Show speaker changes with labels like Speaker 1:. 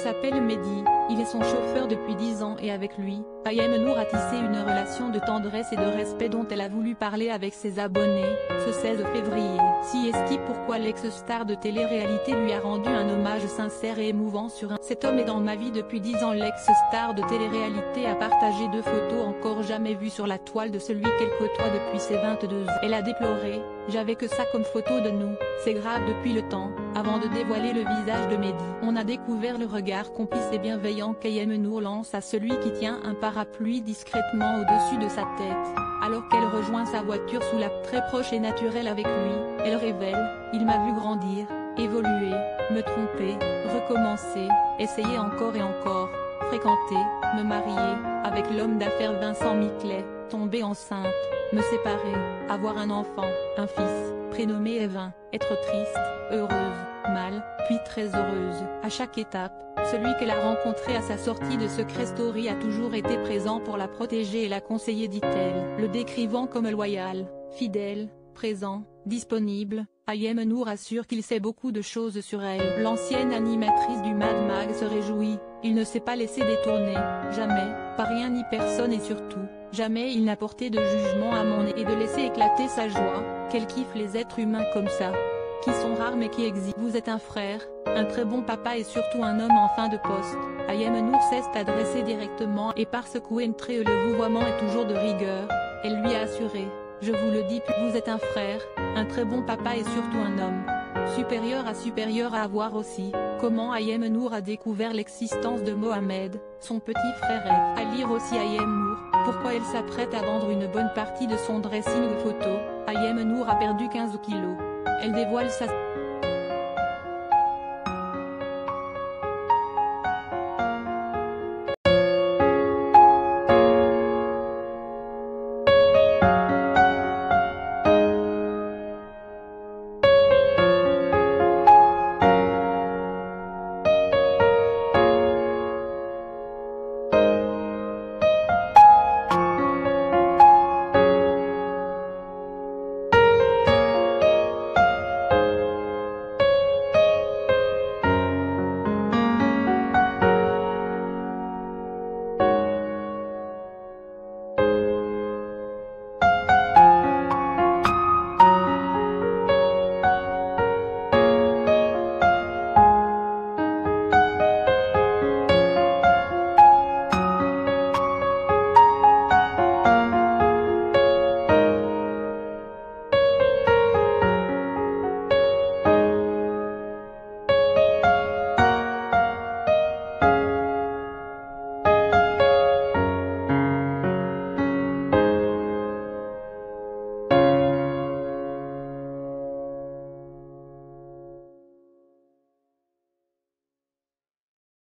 Speaker 1: s'appelle Mehdi, il est son chauffeur depuis 10 ans et avec lui, Ayem Nour a tissé une relation de tendresse et de respect dont elle a voulu parler avec ses abonnés, ce 16 février. Si est-ce pourquoi l'ex-star de télé-réalité lui a rendu un hommage sincère et émouvant sur un. Cet homme est dans ma vie depuis 10 ans. L'ex-star de télé-réalité a partagé 2 photos encore jamais vues sur la toile de celui qu'elle côtoie depuis ses 22 ans. Elle a déploré: j'avais que ça comme photo de nous, c'est grave depuis le temps, avant de dévoiler le visage de Mehdi. On a découvert le regard complice et bienveillant qu'Ayem Nour lance à celui qui tient un parapluie discrètement au-dessus de sa tête, alors qu'elle rejoint sa voiture sous la très proche et naturelle avec lui. Elle révèle: il m'a vu grandir, évoluer, me tromper, recommencer, essayer encore et encore, fréquenter, me marier, avec l'homme d'affaires Vincent Miclet, tomber enceinte, me séparer, avoir un enfant, un fils, prénommé Evin, être triste, heureuse, mal, puis très heureuse. À chaque étape, celui qu'elle a rencontré à sa sortie de Secret Story a toujours été présent pour la protéger et la conseiller, dit-elle, le décrivant comme loyal, fidèle, présent, disponible. Ayem Nour assure qu'il sait beaucoup de choses sur elle. L'ancienne animatrice du Mad Mag se réjouit: il ne s'est pas laissé détourner, jamais, par rien ni personne et surtout, jamais il n'a porté de jugement à mon nez, et de laisser éclater sa joie, qu'elle kiffe les êtres humains comme ça, qui sont rares mais qui existent. Vous êtes un frère, un très bon papa et surtout un homme en fin de poste. Ayem Nour s'est adressée directement et par secouer une trait, le vouvoiement est toujours de rigueur. Elle lui a assuré: je vous le dis, vous êtes un frère, un très bon papa et surtout un homme supérieur à avoir aussi. Comment Ayem Nour a découvert l'existence de Mohamed, son petit frère F. À lire aussi Ayem Nour, pourquoi elle s'apprête à vendre une bonne partie de son dressing photo. Ayem Nour a perdu 15 kilos. Elle dévoile sa